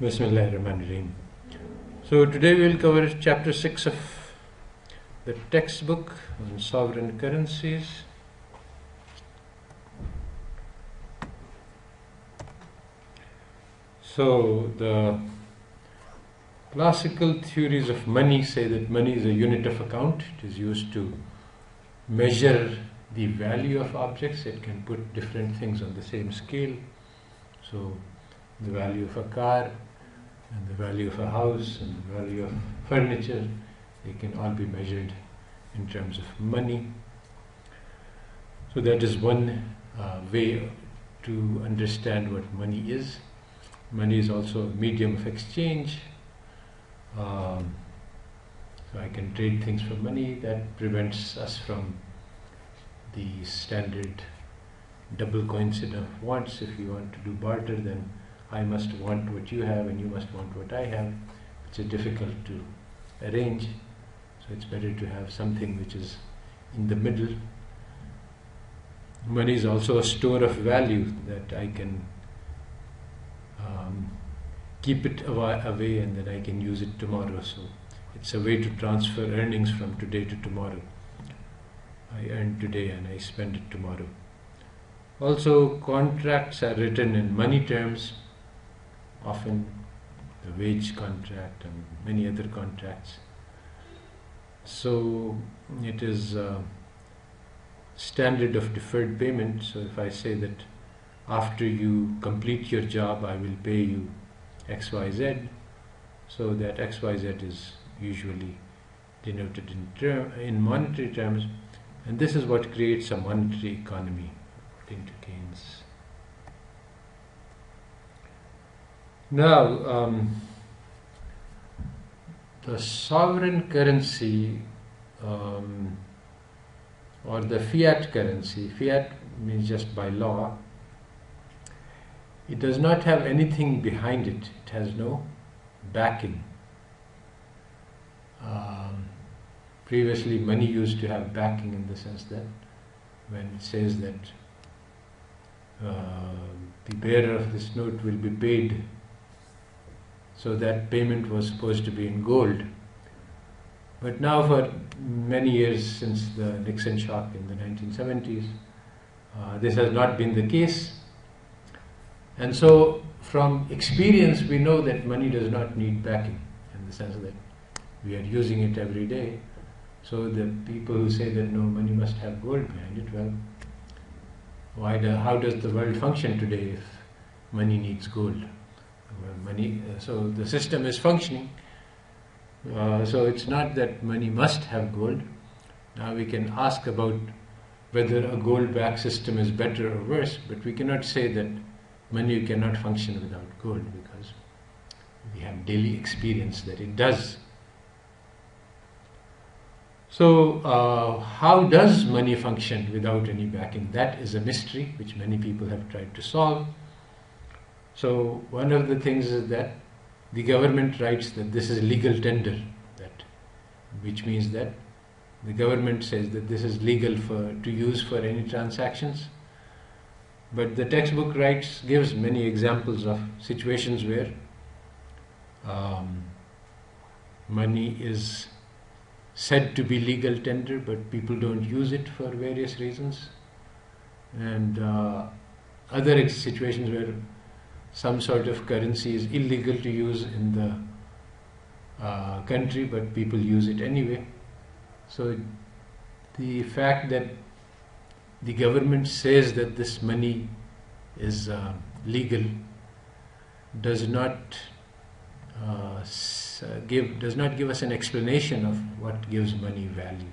Bismillahirrahmanirrahim. So today we will cover chapter 6 of the textbook on sovereign currencies. So the classical theories of money say that money is a unit of account. It is used to measure the value of objects. It can put different things on the same scale. So the value of a car and the value of a house and the value of furniture, they can all be measured in terms of money. So that is one way to understand what money is. Money is also a medium of exchange. So I can trade things for money. That prevents us from the standard double coincidence of wants. If you want to do barter, then I must want what you have and you must want what I have, which is difficult to arrange. So it's better to have something which is in the middle. Money is also a store of value that I can keep it away and then I can use it tomorrow. So it's a way to transfer earnings from today to tomorrow. I earn today and I spend it tomorrow. Also, contracts are written in money terms. Often the wage contract and many other contracts. So it is a standard of deferred payment. So if I say that after you complete your job, I will pay you XYZ, so that XYZ is usually denoted in monetary terms, and this is what creates a monetary economy, according to Keynes. Now, the sovereign currency or the fiat currency, fiat means just by law, it does not have anything behind it. It has no backing. Previously, money used to have backing in the sense that when it says that the bearer of this note will be paid, so that payment was supposed to be in gold. But now for many years since the Nixon shock in the 1970s, this has not been the case. And so from experience we know that money does not need backing, in the sense that we are using it every day. So the people who say that no, money must have gold behind it, well, how does the world function today if money needs gold? So the system is functioning. So it's not that money must have gold. Now we can ask about whether a gold-backed system is better or worse, but we cannot say that money cannot function without gold, because we have daily experience that it does. So how does money function without any backing? That is a mystery which many people have tried to solve. So one of the things is that the government writes that this is legal tender, which means that the government says that this is legal to use for any transactions. But the textbook gives many examples of situations where money is said to be legal tender, but people don't use it for various reasons. And other situations where some sort of currency is illegal to use in the country, but people use it anyway. So the fact that the government says that this money is legal does not give us an explanation of what gives money value.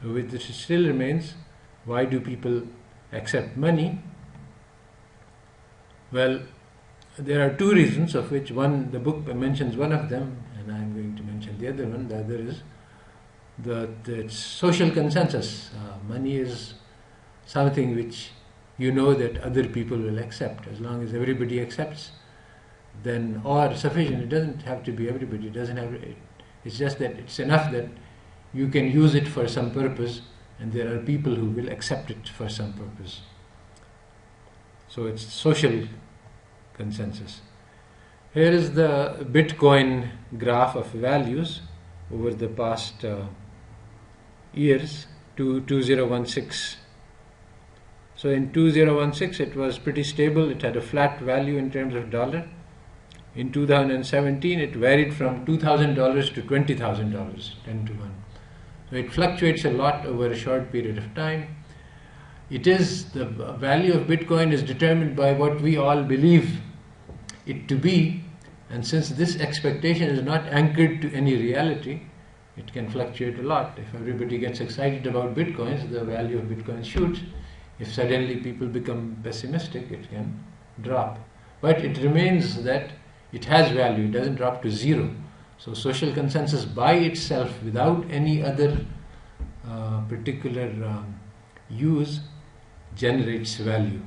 So it still remains, why do people accept money? Well, there are two reasons, of which one, the book mentions one of them, and I am going to mention the other one. The other is the social consensus. Money is something which you know that other people will accept. As long as everybody accepts, then, or sufficient, it doesn't have to be everybody. It's just that it's enough that you can use it for some purpose, and there are people who will accept it for some purpose. So it's social consensus. Here is the Bitcoin graph of values over the past years to 2016. So in 2016 it was pretty stable, it had a flat value in terms of dollar. In 2017 it varied from $2,000 to $20,000, 10 to 1. So it fluctuates a lot over a short period of time. The value of Bitcoin is determined by what we all believe it to be, and since this expectation is not anchored to any reality, it can fluctuate a lot. If everybody gets excited about Bitcoins, the value of Bitcoin shoots. If suddenly people become pessimistic, it can drop. But it remains that it has value, it doesn't drop to zero. So social consensus by itself, without any other particular use, generates value.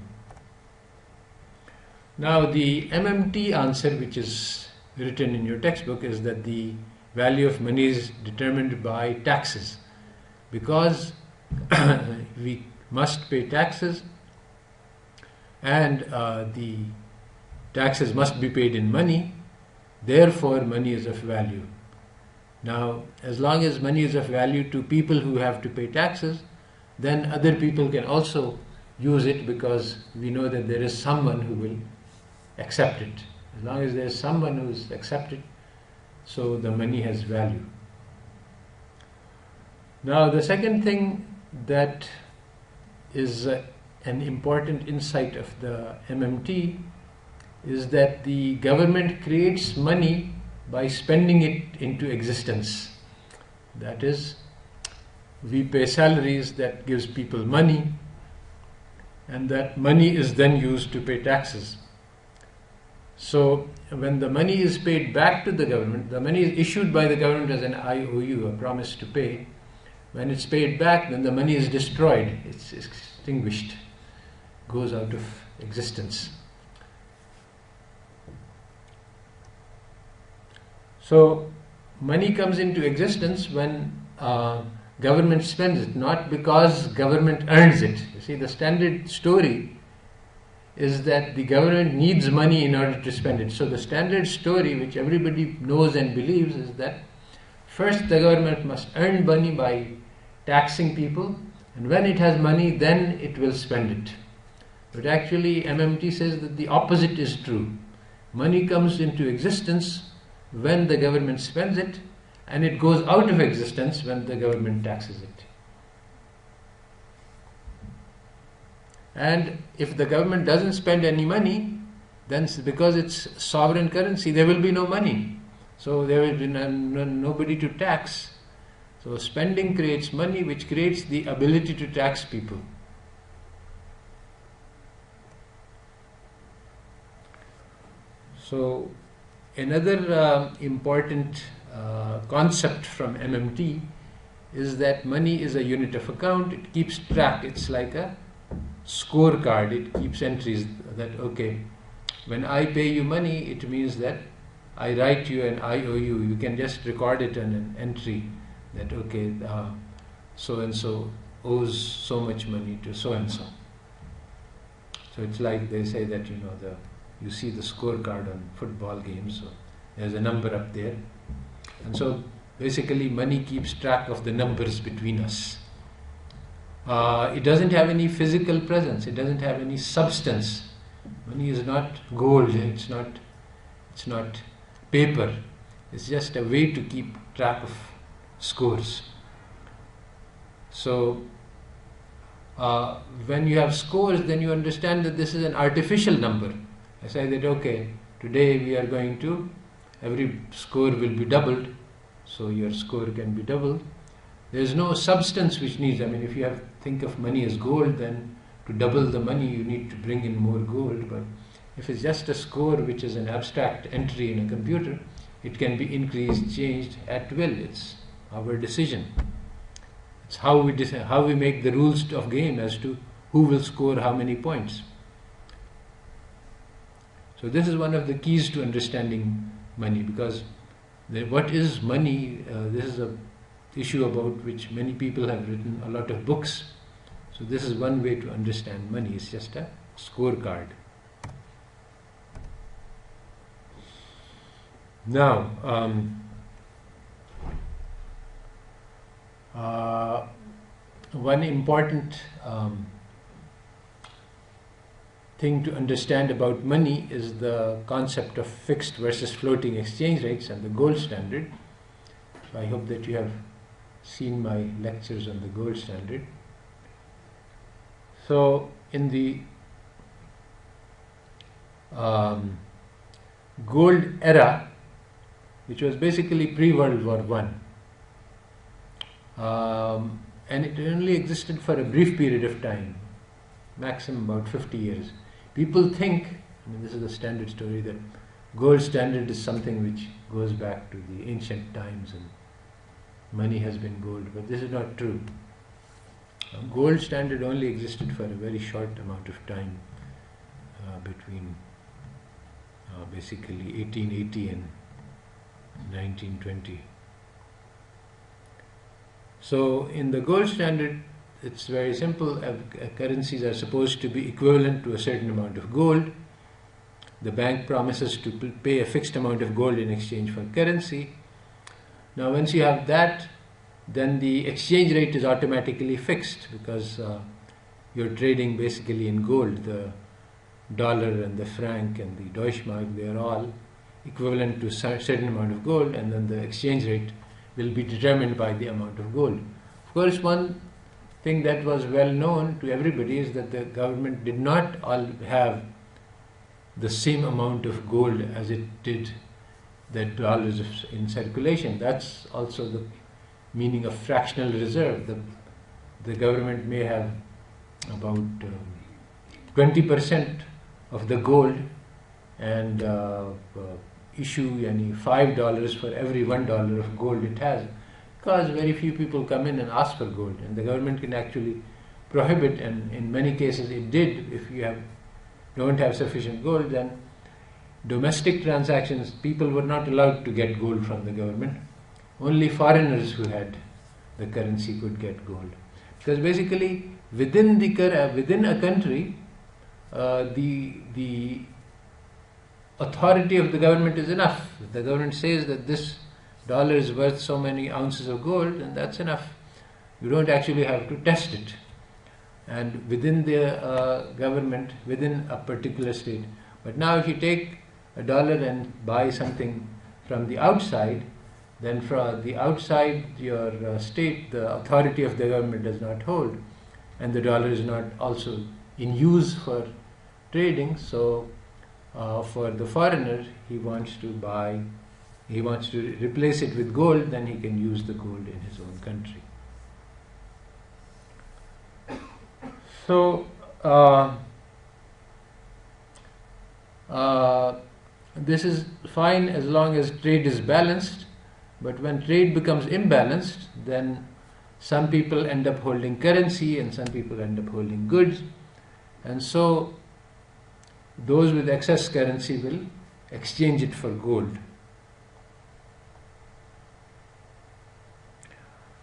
Now the MMT answer, which is written in your textbook, is that the value of money is determined by taxes. Because we must pay taxes, and the taxes must be paid in money, therefore money is of value. Now, as long as money is of value to people who have to pay taxes, then other people can also use it, because we know that there is someone who will accept it. As long as there is someone who is accepted, so the money has value. Now, the second thing that is an important insight of the MMT is that the government creates money by spending it into existence. That is, we pay salaries, that gives people money, and that money is then used to pay taxes. So when the money is paid back to the government, the money is issued by the government as an IOU, a promise to pay. When it's paid back, then the money is destroyed, it's extinguished, goes out of existence. So money comes into existence when government spends it, not because government earns it. You see, the standard story is that the government needs money in order to spend it. So the standard story, which everybody knows and believes, is that first the government must earn money by taxing people, and when it has money, then it will spend it. But actually MMT says that the opposite is true. Money comes into existence when the government spends it, and it goes out of existence when the government taxes it. And if the government doesn't spend any money, then because it's sovereign currency, there will be no money. So there will be nobody to tax. So spending creates money, which creates the ability to tax people. So another important concept from MMT is that money is a unit of account. It keeps track. It's like a scorecard. It keeps entries that, okay, when I pay you money, it means that I write you an IOU. You can just record it in an entry that, okay, so and so owes so much money to so and so. So it's like they say that, you see the scorecard on football games, so there's a number up there. And so basically money keeps track of the numbers between us. It doesn't have any physical presence, it doesn't have any substance. Money is not gold, it's not paper. It's just a way to keep track of scores. So when you have scores, then you understand that this is an artificial number. I say that, okay, today we are going to, every score will be doubled, so your score can be doubled. There is no substance which needs, if you think of money as gold, then to double the money you need to bring in more gold. But if it's just a score which is an abstract entry in a computer, it can be increased, changed at will. It's our decision. It's how we make the rules of game as to who will score how many points. So this is one of the keys to understanding money, because what is money? This is an issue about which many people have written a lot of books. So this is one way to understand money. It's just a scorecard. Now, one important thing to understand about money is the concept of fixed versus floating exchange rates and the gold standard. So I hope that you have seen my lectures on the gold standard. So in the gold era, which was basically pre-World War One, and it only existed for a brief period of time, maximum about 50 years. People think, this is a standard story, that gold standard is something which goes back to the ancient times and money has been gold, but this is not true. Gold standard only existed for a very short amount of time, between basically 1880 and 1920. So in the gold standard, it's very simple. Currencies are supposed to be equivalent to a certain amount of gold. The bank promises to pay a fixed amount of gold in exchange for currency. Now once you have that, then the exchange rate is automatically fixed, because you're trading basically in gold. The dollar and the franc and the Deutschmark, they are all equivalent to a certain amount of gold, and then the exchange rate will be determined by the amount of gold. Of course, one thing that was well known to everybody is that the government did not all have the same amount of gold as it did the dollars in circulation. That's also the meaning of fractional reserve. The government may have about 20% of the gold and issue $5 for every $1 of gold it has, because very few people come in and ask for gold, and the government can actually prohibit, and in many cases it did. If you don't have sufficient gold, then domestic transactions, people were not allowed to get gold from the government. Only foreigners who had the currency could get gold, because basically within a country, the authority of the government is enough. If the government says that this dollar is worth so many ounces of gold, then that's enough. You don't actually have to test it. And within the government, within a particular state. But now if you take a dollar and buy something from the outside, then from the outside your state, the authority of the government does not hold, and the dollar is not also in use for trading. So for the foreigner, he wants to replace it with gold, then he can use the gold in his own country. So this is fine as long as trade is balanced, but when trade becomes imbalanced, then some people end up holding currency and some people end up holding goods, and so those with excess currency will exchange it for gold.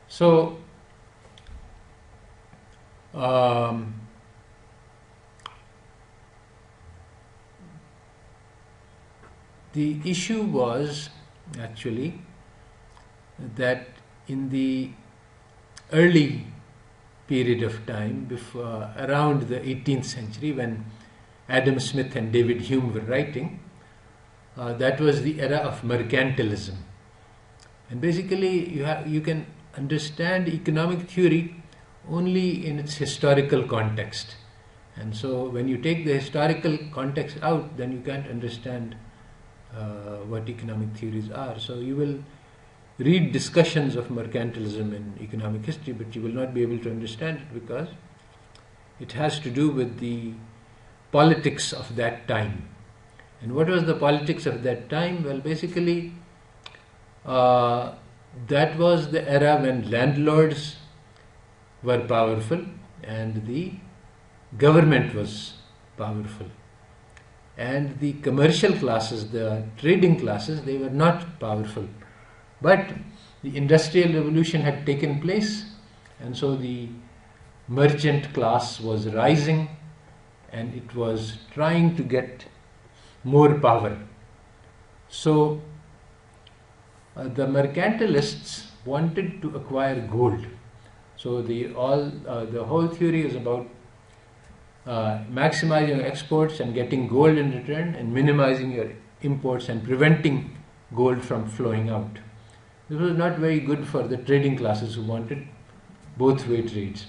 So the issue was actually that in the early period of time, before around the 18th century, when Adam Smith and David Hume were writing, that was the era of mercantilism. And basically you can understand economic theory only in its historical context. And so when you take the historical context out, then you can't understand what economic theories are. So you will read discussions of mercantilism in economic history, but you will not be able to understand it, because it has to do with the politics of that time. And what was the politics of that time? Well, basically that was the era when landlords were powerful and the government was powerful. And the commercial classes, the trading classes, they were not powerful. But the Industrial Revolution had taken place, and so the merchant class was rising and it was trying to get more power. So The mercantilists wanted to acquire gold. So the whole theory is about maximizing your exports and getting gold in return, and minimizing your imports and preventing gold from flowing out. This was not very good for the trading classes who wanted both way trades.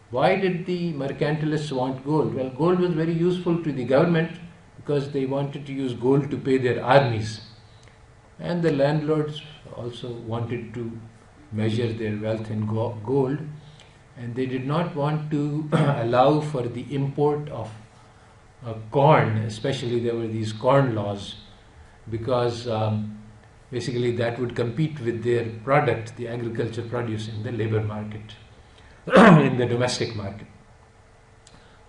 Why did the mercantilists want gold? Well, gold was very useful to the government because they wanted to use gold to pay their armies. And the landlords also wanted to measure their wealth in gold, and they did not want to allow for the import of corn. Especially there were these corn laws, because basically that would compete with their product, the agriculture produce, in the labor market, in the domestic market.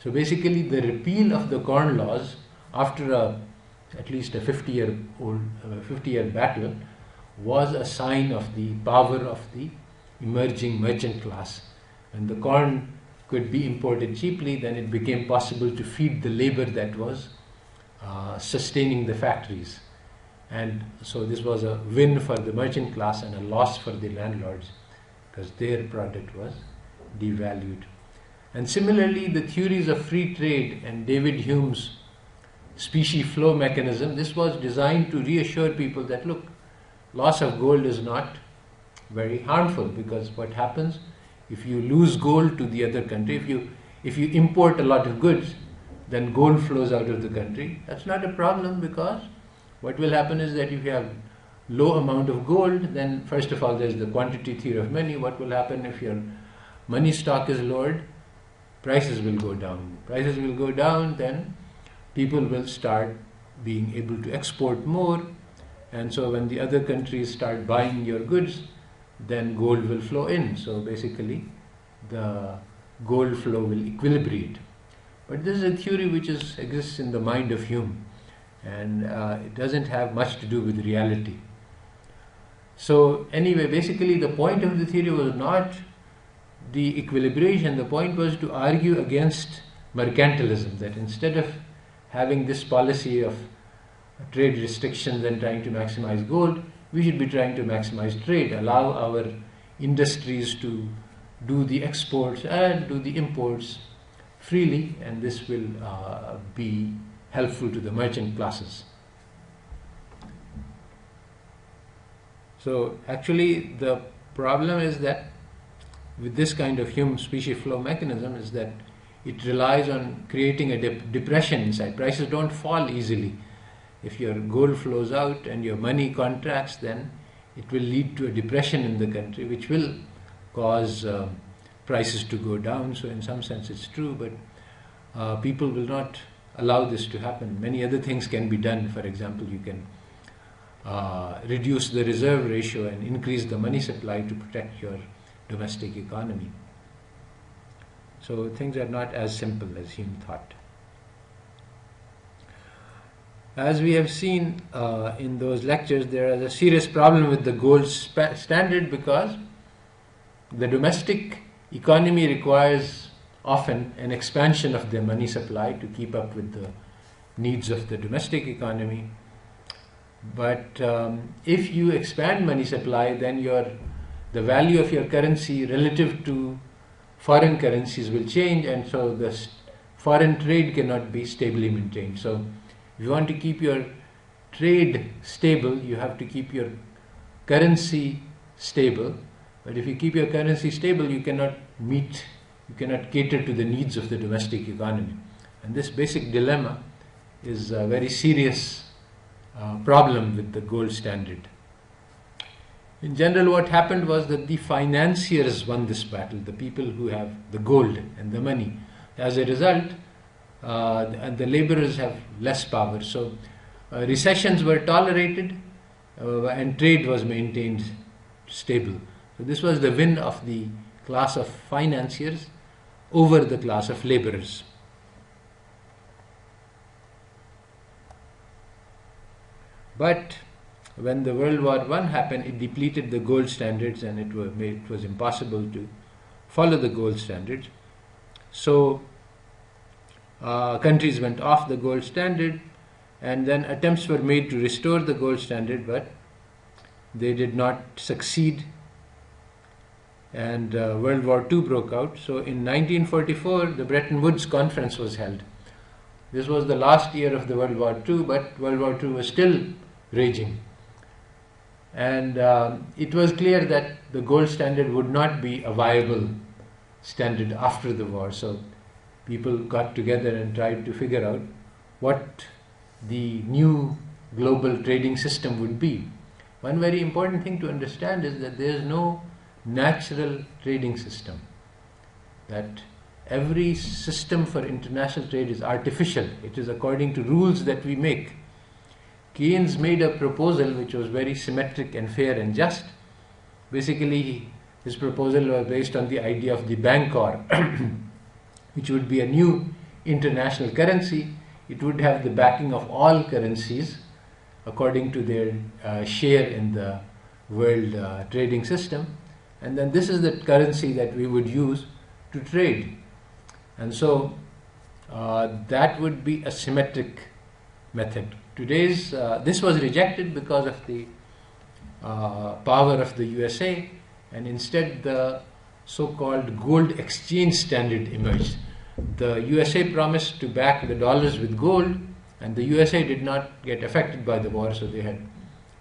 So basically the repeal of the corn laws after at least a 50-year battle was a sign of the power of the emerging merchant class. When the corn could be imported cheaply, then it became possible to feed the labor that was sustaining the factories. And so this was a win for the merchant class and a loss for the landlords, because their product was devalued. And similarly, the theories of free trade and David Hume's specie flow mechanism, this was designed to reassure people that, look, loss of gold is not very harmful, because what happens if you lose gold to the other country, if you import a lot of goods, then gold flows out of the country. That's not a problem, because what will happen is that if you have low amount of gold, then first of all there's the quantity theory of money. What will happen if your money stock is lowered? Prices will go down. Prices will go down, then people will start being able to export more, and so when the other countries start buying your goods, then gold will flow in. So basically the gold flow will equilibrate. But this is a theory which exists in the mind of Hume, and it doesn't have much to do with reality. So anyway, basically the point of the theory was not the equilibration. The point was to argue against mercantilism, that instead of having this policy of trade restrictions and trying to maximize gold, we should be trying to maximize trade, allow our industries to do the exports and do the imports freely, and this will be helpful to the merchant classes. So actually the problem is that with this kind of Hume specie flow mechanism is that it relies on creating a depression inside. Prices don't fall easily. If your gold flows out and your money contracts, then it will lead to a depression in the country, which will cause prices to go down. So in some sense it's true, but people will not allow this to happen. Many other things can be done. For example, you can reduce the reserve ratio and increase the money supply to protect your domestic economy. So things are not as simple as Hume thought. As we have seen in those lectures, there is a serious problem with the gold standard, because the domestic economy requires often an expansion of the money supply to keep up with the needs of the domestic economy. But if you expand money supply, then the value of your currency relative to foreign currencies will change, and so the foreign trade cannot be stably maintained. So if you want to keep your trade stable, you have to keep your currency stable. But if you keep your currency stable, you cannot cater to the needs of the domestic economy. And this basic dilemma is a very serious problem with the gold standard. In general, what happened was that the financiers won this battle, the people who have the gold and the money. As a result, the laborers have less power. So recessions were tolerated and trade was maintained stable. So this was the win of the class of financiers over the class of laborers. But when the World War I happened, it depleted the gold standards, and it was impossible to follow the gold standards. So countries went off the gold standard, and then attempts were made to restore the gold standard, but they did not succeed, and World War II broke out. So in 1944, the Bretton Woods Conference was held. This was the last year of the World War II, but World War II was still raging. And it was clear that the gold standard would not be a viable standard after the war. So people got together and tried to figure out what the new global trading system would be. One very important thing to understand is that there is no natural trading system. That every system for international trade is artificial. It is according to rules that we make. Keynes made a proposal which was very symmetric and fair and just. Basically, his proposal was based on the idea of the Bancor, which would be a new international currency. It would have the backing of all currencies according to their share in the world trading system. And then this is the currency that we would use to trade. And so that would be a symmetric method. This was rejected because of the power of the USA, and instead the so-called gold exchange standard emerged. The USA promised to back the dollars with gold, and the USA did not get affected by the war, so they had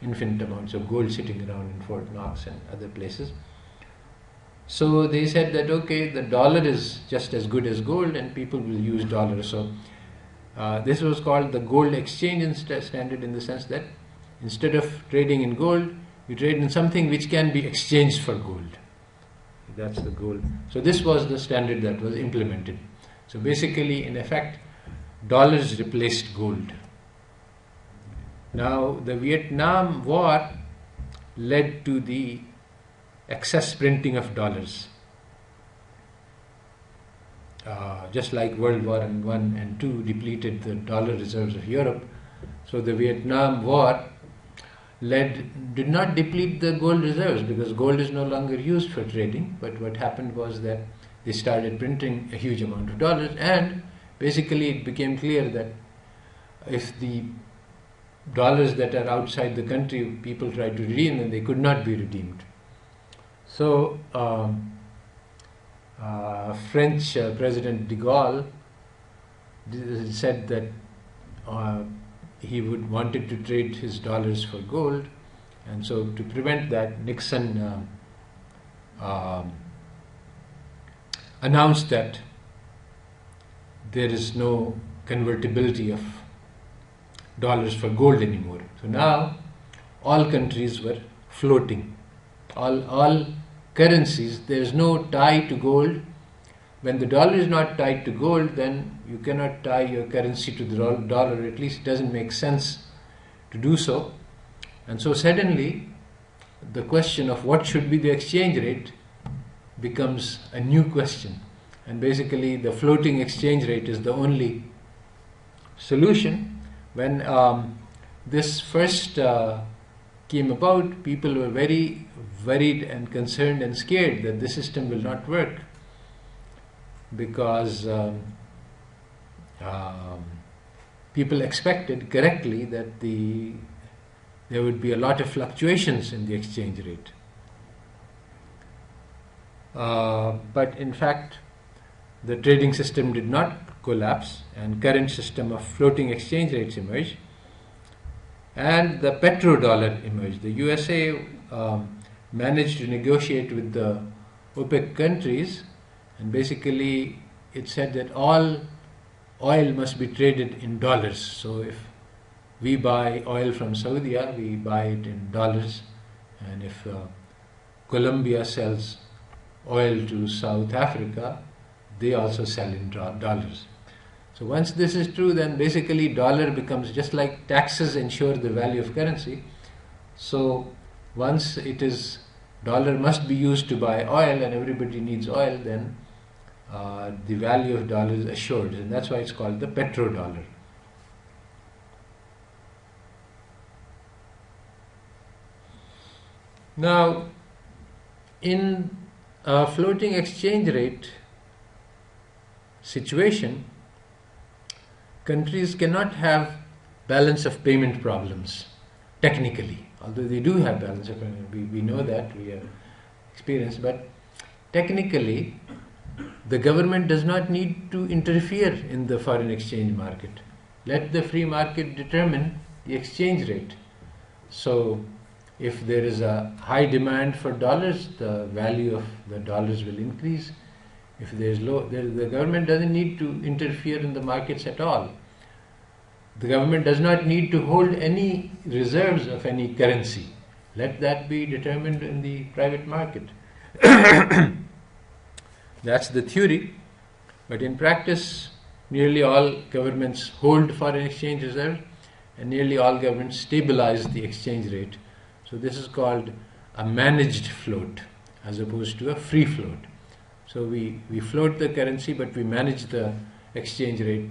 infinite amounts of gold sitting around in Fort Knox and other places. So they said that, okay, the dollar is just as good as gold and people will use dollars. So this was called the gold exchange standard, in the sense that instead of trading in gold, you trade in something which can be exchanged for gold. That's the goal. So this was the standard that was implemented. So basically, in effect, dollars replaced gold. Now, the Vietnam War led to the excess printing of dollars. Just like World War I and II depleted the dollar reserves of Europe, so the Vietnam War did not deplete the gold reserves, because gold is no longer used for trading. But what happened was that they started printing a huge amount of dollars, and basically it became clear that if the dollars that are outside the country people tried to redeem, then they could not be redeemed. So French President de Gaulle said that he wanted to trade his dollars for gold, and so to prevent that, Nixon announced that there is no convertibility of dollars for gold anymore. So now all countries were floating. All currencies, there is no tie to gold. When the dollar is not tied to gold, then you cannot tie your currency to the dollar. At least it doesn't make sense to do so. And so suddenly the question of what should be the exchange rate becomes a new question. And basically the floating exchange rate is the only solution. When this first came about, people were very worried and concerned and scared that the system will not work, because people expected correctly that there would be a lot of fluctuations in the exchange rate. But in fact, the trading system did not collapse, and current system of floating exchange rates emerged, and the petrodollar emerged. The USA managed to negotiate with the OPEC countries, and basically it said that all oil must be traded in dollars. So if we buy oil from Saudi, we buy it in dollars, and if Colombia sells oil to South Africa, they also sell in dollars. So once this is true, then basically dollar becomes just like taxes ensure the value of currency. So once it is dollar must be used to buy oil and everybody needs oil, then the value of dollar is assured, and that's why it's called the petrodollar. Now, in a floating exchange rate situation, countries cannot have balance of payment problems technically. although they do have balance of payments. We know that, we have experience, but technically the government does not need to interfere in the foreign exchange market. Let the free market determine the exchange rate. So if there is a high demand for dollars, the value of the dollars will increase. If there is low, the government doesn't need to interfere in the markets at all. The government does not need to hold any reserves of any currency. Let that be determined in the private market. That's the theory, but in practice, nearly all governments hold foreign exchange reserve, and nearly all governments stabilize the exchange rate. So this is called a managed float as opposed to a free float. So we float the currency, but we manage the exchange rate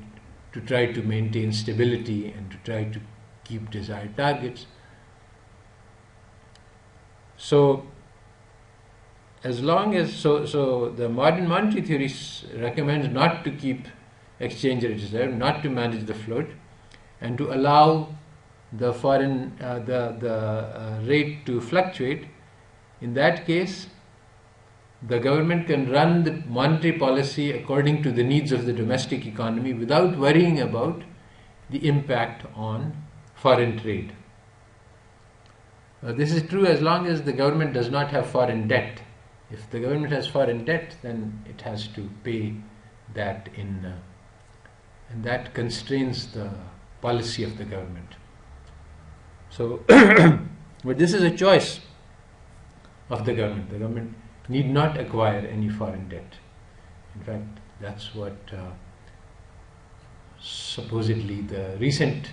to try to maintain stability and to try to keep desired targets. So as long as so the modern monetary theory recommends not to keep exchange rate reserve, not to manage the float, and to allow the foreign rate to fluctuate. In that case, the government can run the monetary policy according to the needs of the domestic economy without worrying about the impact on foreign trade. This is true as long as the government does not have foreign debt. If the government has foreign debt, then it has to pay that in, and that constrains the policy of the government. So, but this is a choice of the government. The government need not acquire any foreign debt. In fact, that's what supposedly the recent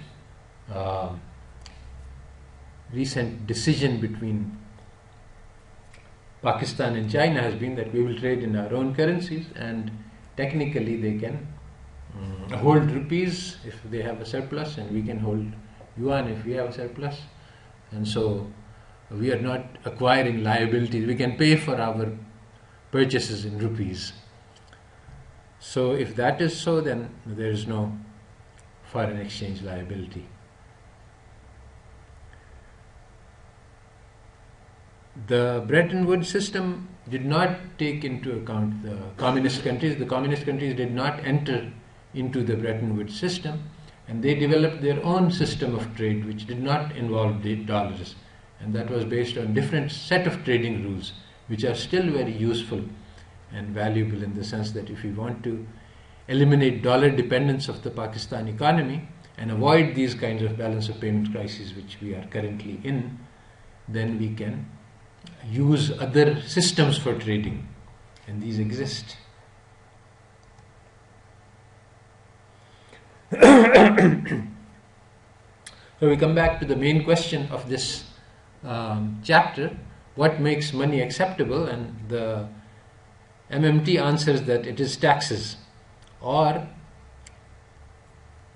decision between Pakistan and China has been that we will trade in our own currencies, and technically they can hold rupees if they have a surplus, and we can hold yuan if we have a surplus. And so we are not acquiring liabilities. We can pay for our purchases in rupees. So if that is so, then there is no foreign exchange liability. The Bretton Woods system did not take into account the communist countries. The communist countries did not enter into the Bretton Woods system, and they developed their own system of trade which did not involve the dollars, and that was based on different set of trading rules which are still very useful and valuable, in the sense that if we want to eliminate dollar dependence of the Pakistan economy and avoid these kinds of balance of payment crises which we are currently in, then we can use other systems for trading, and these exist. So we come back to the main question of this chapter: what makes money acceptable? And the MMT answers that it is taxes or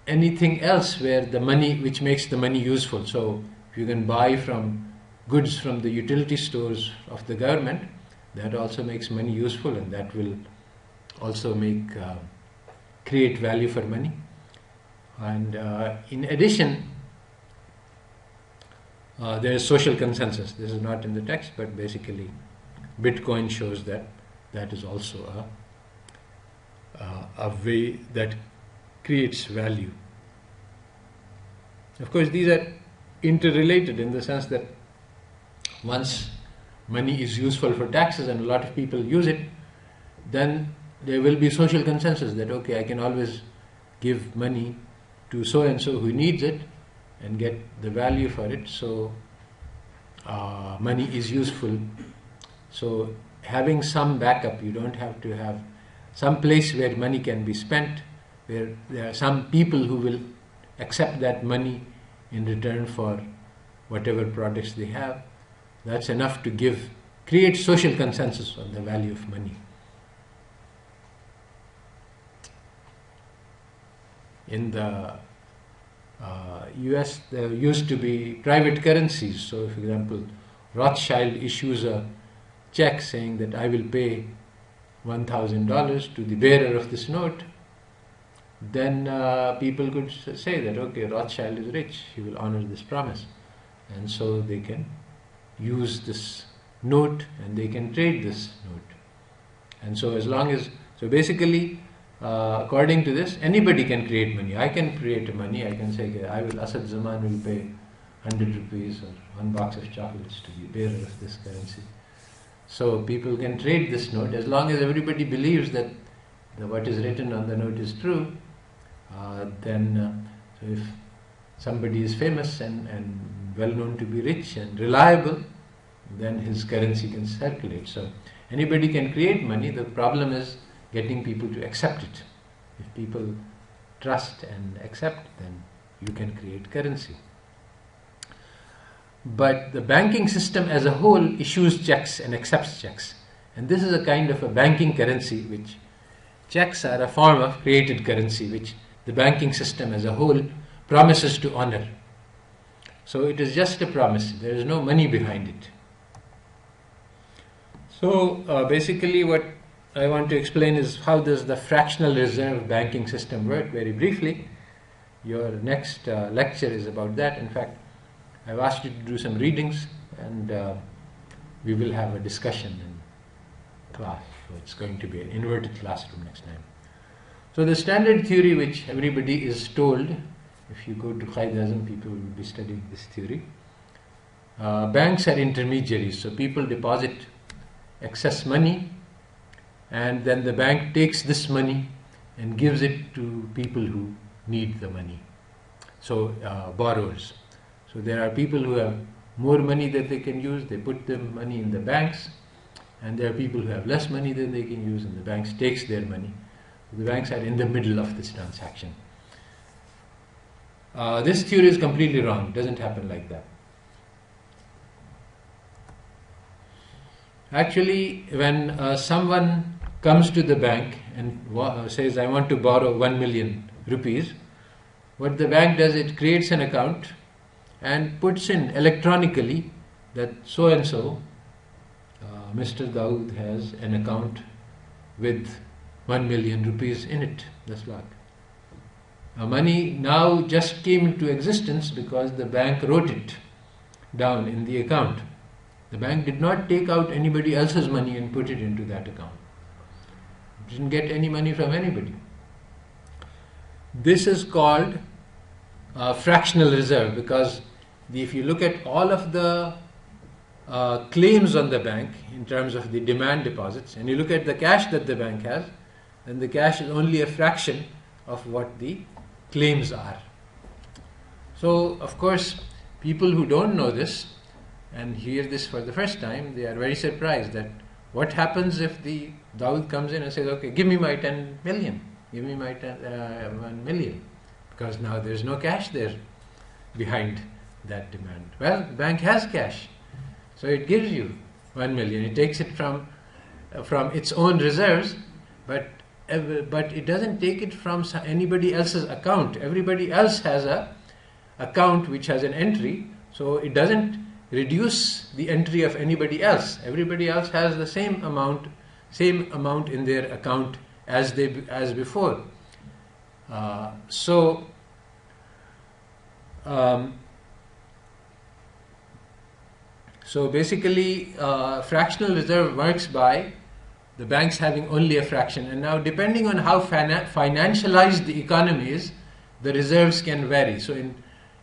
anything else where the money, which makes the money useful. So if you can buy from goods from the utility stores of the government, that also makes money useful, and that will also create value for money. And in addition, there is social consensus. This is not in the text, but basically Bitcoin shows that that is also a way that creates value. Of course, these are interrelated in the sense that once money is useful for taxes and a lot of people use it, then there will be social consensus that, okay, I can always give money to so and so who needs it and get the value for it. So money is useful. So having some backup, you don't have to have some place where money can be spent, where there are some people who will accept that money in return for whatever products they have. That's enough to create social consensus on the value of money. In the US, there used to be private currencies. So, for example, Rothschild issues a check saying that I will pay $1,000 to the bearer of this note. Then people could say that, okay, Rothschild is rich, he will honor this promise. and so they can use this note and they can trade this note. And so basically, according to this, anybody can create money. I can create money. I can say, Asad Zaman will pay 100 rupees or 1 box of chocolates to the bearer of this currency. So people can trade this note as long as everybody believes that what is written on the note is true. So if somebody is famous and well known to be rich and reliable, then his currency can circulate. So anybody can create money. The problem is getting people to accept it. If people trust and accept, then you can create currency. But the banking system as a whole issues checks and accepts checks. And this is a kind of a banking currency, which checks are a form of created currency, which the banking system as a whole promises to honor. So it is just a promise. There is no money behind it. So basically what I want to explain is how does the fractional reserve banking system work, very briefly. Your next lecture is about that. In fact, I've asked you to do some readings, and we will have a discussion in class. So it's going to be an inverted classroom next time. So the standard theory which everybody is told, if you go to Qaid-e-Azam, people will be studying this theory. Banks are intermediaries, so people deposit excess money, and then the bank takes this money and gives it to people who need the money. So borrowers. So there are people who have more money that they can use, they put the money in the banks, and there are people who have less money than they can use, and the banks takes their money. So the banks are in the middle of this transaction. This theory is completely wrong. It doesn't happen like that. Actually, when someone comes to the bank and says, I want to borrow 1 million rupees, what the bank does, it creates an account and puts in electronically that so-and-so, Mr. Dawood has an account with 1 million rupees in it. That's like money now just came into existence because the bank wrote it down in the account. The bank did not take out anybody else's money and put it into that account. It didn't get any money from anybody. This is called fractional reserve, because if you look at all of the claims on the bank in terms of the demand deposits, and you look at the cash that the bank has, then the cash is only a fraction of what the claims are. So, of course, people who don't know this and hear this for the first time, they are very surprised that what happens if the Dawood comes in and says, okay, give me my 10 million, give me my 1 million, because now there's no cash there behind that demand. Well, the bank has cash, so it gives you 1 million. It takes it from its own reserves, but it doesn't take it from anybody else's account. Everybody else has a account which has an entry, so it doesn't reduce the entry of anybody else. Everybody else has the same amount in their account as before. So basically, fractional reserve works by the banks having only a fraction. And now, depending on how financialized the economy is, the reserves can vary. So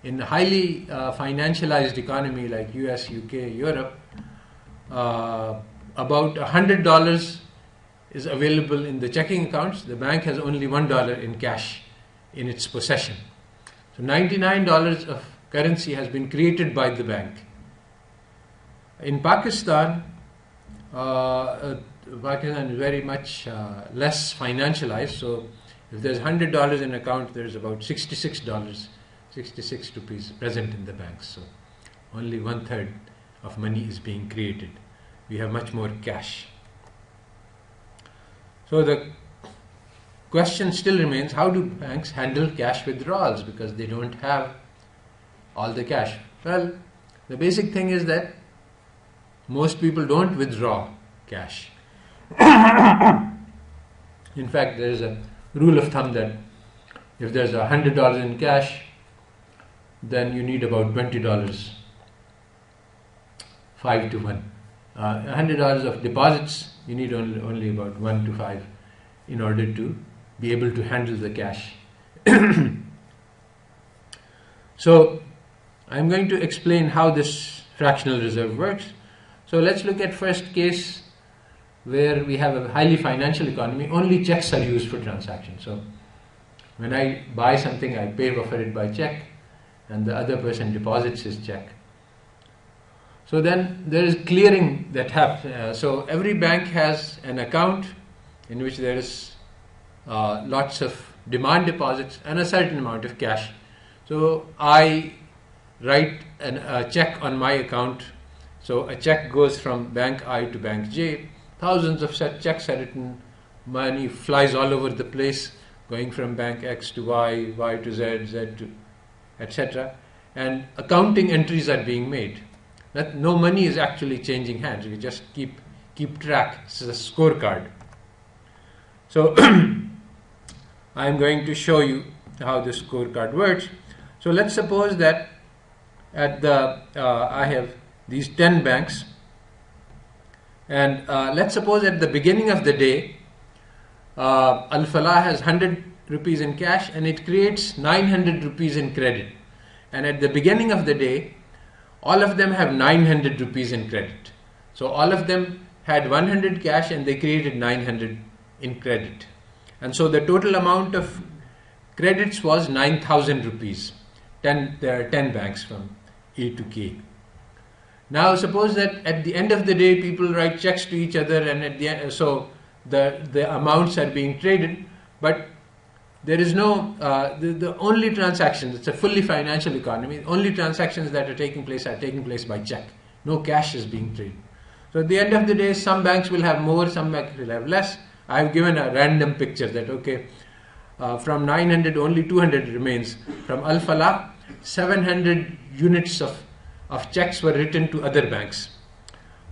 in a highly financialized economy like US, UK, Europe, about $100 is available in the checking accounts. The bank has only $1 in cash in its possession. So $99 of currency has been created by the bank. In Pakistan, Pakistan is very much less financialized. So if there's $100 in account, there's about $66 rupees present in the banks. So only 1/3 of money is being created. We have much more cash. So the question still remains, how do banks handle cash withdrawals, because they don't have all the cash? Well, the basic thing is that most people don't withdraw cash. In fact, there is a rule of thumb that if there's $100 in cash, then you need about $20 5 to 1. $100 of deposits, you need only about 1 to 5 in order to be able to handle the cash. So I'm going to explain how this fractional reserve works. So let's look at first case where we have a highly financial economy. Only checks are used for transactions. So when I buy something, I pay for it by check, and the other person deposits his check. So then there is clearing that happens. So every bank has an account in which there is lots of demand deposits and a certain amount of cash. So I write a check on my account. So a check goes from bank I to bank J. Thousands of such checks are written. Money flies all over the place, going from bank X to Y, Y to Z, Z to etc. And accounting entries are being made. That no money is actually changing hands. We just keep track. This is a scorecard. So I'm going to show you how this scorecard works. So let's suppose that at the I have these 10 banks, and let's suppose at the beginning of the day, Al Falah has 100 rupees in cash and it creates 900 rupees in credit. And at the beginning of the day, all of them have 900 rupees in credit. So all of them had 100 cash and they created 900 in credit. And so the total amount of credits was 9,000 rupees. There are 10 banks from A to K. Now suppose that at the end of the day people write checks to each other, and at the end, so the amounts are being traded, but there is no the only transactions, it's a fully financial economy, only transactions that are taking place by check. No cash is being traded. So at the end of the day, some banks will have more, some banks will have less. I have given a random picture that from 900 only 200 remains. From Al Falah, 700 units of checks were written to other banks.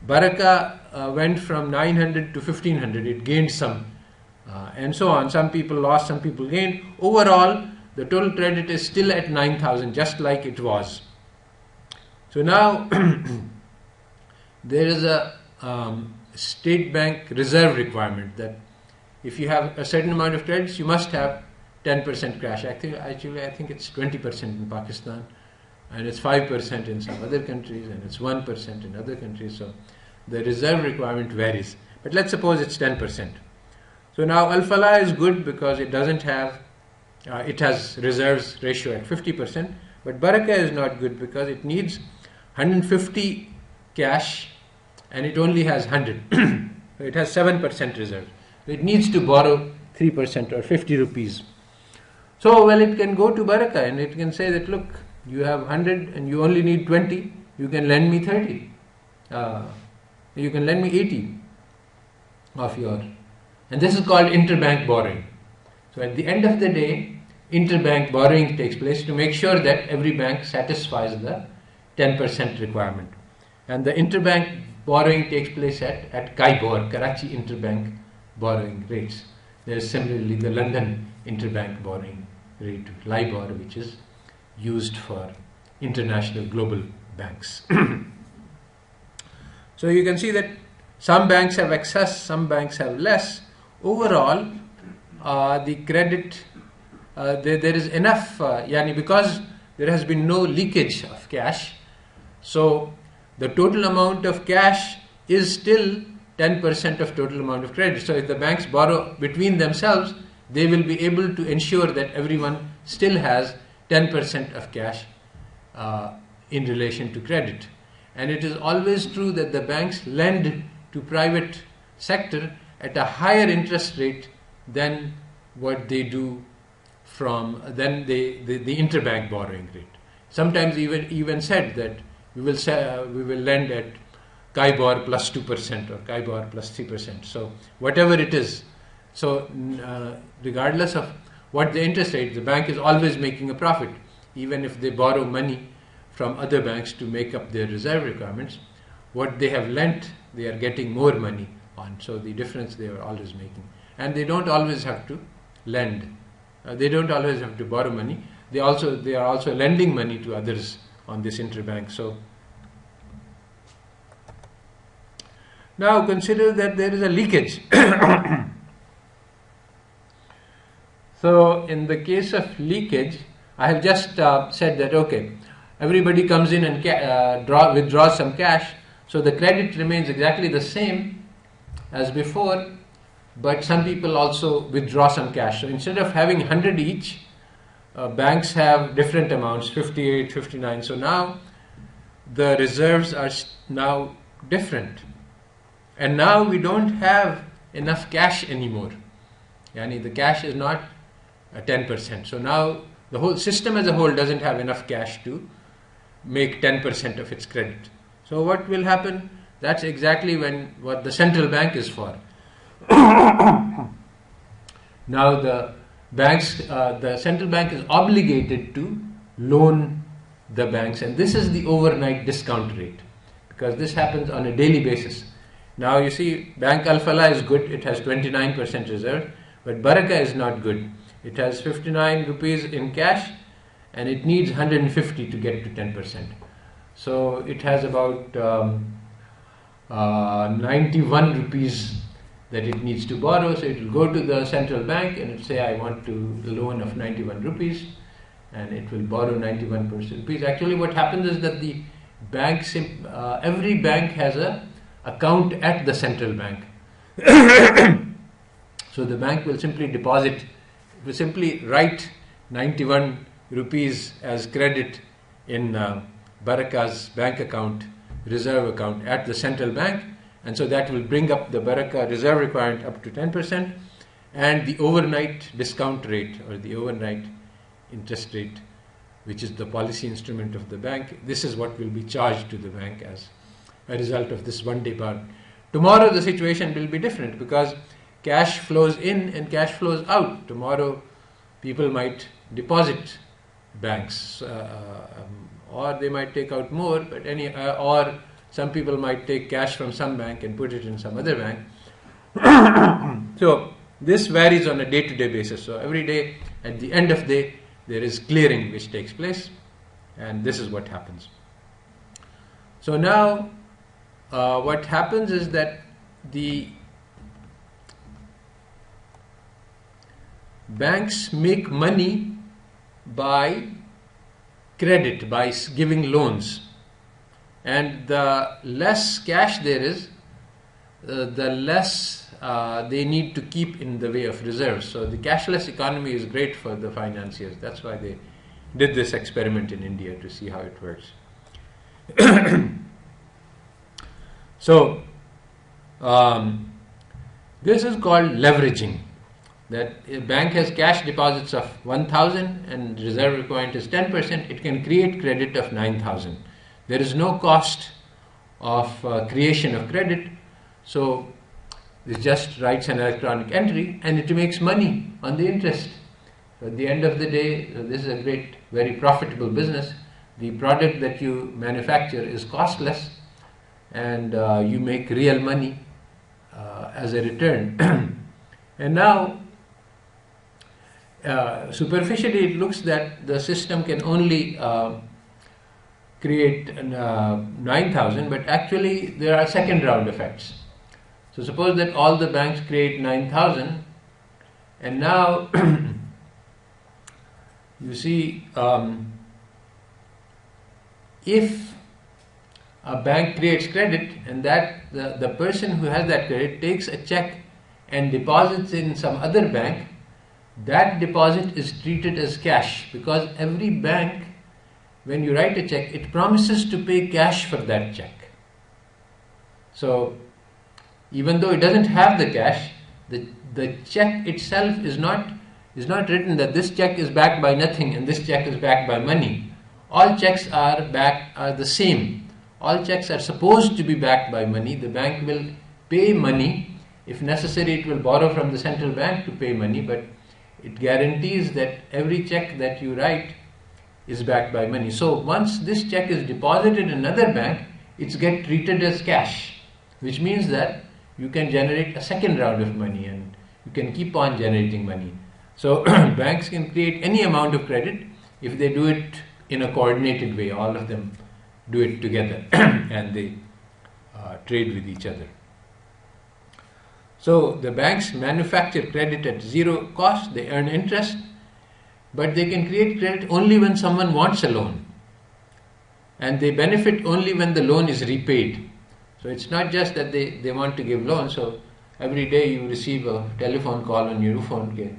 Barakah went from 900 to 1500. It gained some, and so on. Some people lost, some people gained. Overall, the total credit is still at 9,000, just like it was. So now there is a state bank reserve requirement that if you have a certain amount of credits, you must have 10% cash. I think it's 20% in Pakistan, and it's 5% in some other countries, and it's 1% in other countries. So the reserve requirement varies. But let's suppose it's 10%. So now Al Falah is good because it doesn't have, it has reserves ratio at 50%, but Barakah is not good because it needs 150 cash and it only has 100. So it has 7% reserve. So it needs to borrow 3% or 50 rupees. So, well, it can go to Barakah and it can say that, look, you have 100 and you only need 20, you can lend me 30. You can lend me 80 of your. And this is called interbank borrowing. So at the end of the day, interbank borrowing takes place to make sure that every bank satisfies the 10% requirement. And the interbank borrowing takes place at KIBOR, Karachi Interbank Borrowing Rates. There is similarly the London Interbank Borrowing Rate, LIBOR, which is used for international global banks. So you can see that some banks have excess, some banks have less. Overall, the credit, there is enough, because there has been no leakage of cash. So the total amount of cash is still 10% of total amount of credit. So if the banks borrow between themselves, they will be able to ensure that everyone still has 10% of cash in relation to credit. And it is always true that the banks lend to private sector at a higher interest rate than what they do than the interbank borrowing rate. Sometimes even said that we will lend at KIBOR plus 2% or KIBOR plus 3%. So whatever it is, so regardless of what the interest rate, the bank is always making a profit, even if they borrow money from other banks to make up their reserve requirements. What they have lent, they are getting more money on. So the difference they are always making. And they don't always have to lend. They don't always have to borrow money. They are also lending money to others on this interbank. So Now consider that there is a leakage. So in the case of leakage, I have just said that, okay, everybody comes in and withdraws some cash, so the credit remains exactly the same as before, but some people also withdraw some cash. So instead of having 100 each, banks have different amounts, 58, 59. So now the reserves are now different. And now we don't have enough cash anymore. Yani the cash is not 10%. So now the whole system as a whole doesn't have enough cash to make 10% of its credit. So what will happen? That's exactly what the central bank is for. Now the central bank is obligated to loan the banks, and this is the overnight discount rate, because this happens on a daily basis. Now you see, Bank Al-Falah is good, it has 29% reserve, but Barakah is not good. It has 59 rupees in cash and it needs 150 to get to 10%. So it has about 91 rupees that it needs to borrow. So it will go to the central bank and it will say, I want to loan of 91 rupees, and it will borrow 91 rupees. Actually what happens is that the banks, every bank has a account at the central bank. So the bank will simply write 91 rupees as credit in Barakah's bank account, reserve account at the central bank, and so that will bring up the Barakah reserve requirement up to 10%, and the overnight discount rate or the overnight interest rate, which is the policy instrument of the bank, this is what will be charged to the bank as a result of this one-day borrowing. Tomorrow the situation will be different, because cash flows in and cash flows out. Tomorrow people might deposit banks, or they might take out more, but or some people might take cash from some bank and put it in some other bank. So this varies on a day-to-day basis. So every day, at the end of the day, there is clearing which takes place, and this is what happens. So now what happens is that the banks make money by credit, by giving loans, and the less cash there is, the less they need to keep in the way of reserves. So the cashless economy is great for the financiers. That's why they did this experiment in India, to see how it works. So this is called leveraging. That a bank has cash deposits of 1,000 and reserve requirement is 10%, it can create credit of 9,000. There is no cost of creation of credit, so it just writes an electronic entry and it makes money on the interest. So at the end of the day, this is a great, very profitable business. The product that you manufacture is costless, and you make real money as a return. And now superficially it looks that the system can only create 9,000, but actually there are second round effects. So suppose that all the banks create 9,000, and now you see, if a bank creates credit and that the person who has that credit takes a check and deposits in some other bank, that deposit is treated as cash, because every bank, when you write a check, it promises to pay cash for that check. So even though it doesn't have the cash, the check itself is not written that this check is backed by nothing and this check is backed by money. All checks are the same. All checks are supposed to be backed by money. The bank will pay money. If necessary, it will borrow from the central bank to pay money, but it guarantees that every check that you write is backed by money. So once this check is deposited in another bank, it's get treated as cash, which means that you can generate a second round of money and you can keep on generating money. So banks can create any amount of credit if they do it in a coordinated way. All of them do it together and they trade with each other. So the banks manufacture credit at zero cost, they earn interest, but they can create credit only when someone wants a loan. And they benefit only when the loan is repaid. So it's not just that they want to give loans. So every day you receive a telephone call on your phone, okay,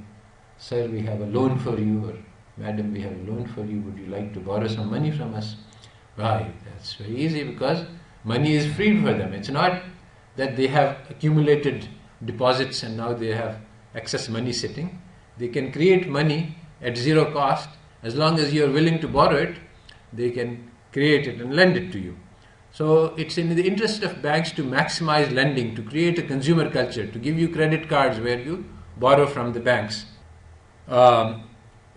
sir, we have a loan for you, or madam, we have a loan for you, would you like to borrow some money from us? Right, that's very easy because money is free for them. It's not that they have accumulated deposits and now they have excess money sitting. They can create money at zero cost. As long as you are willing to borrow it, they can create it and lend it to you. So it's in the interest of banks to maximize lending, to create a consumer culture, to give you credit cards where you borrow from the banks.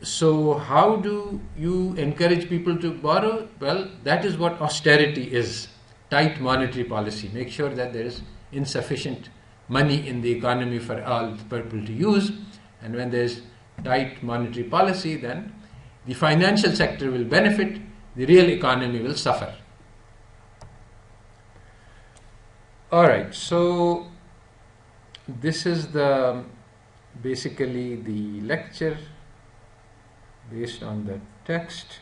So how do you encourage people to borrow? Well, that is what austerity is. Tight monetary policy. Make sure that there is insufficient money in the economy for all people to use. And when there is tight monetary policy, then the financial sector will benefit, the real economy will suffer. Alright, so this is basically the lecture based on the text.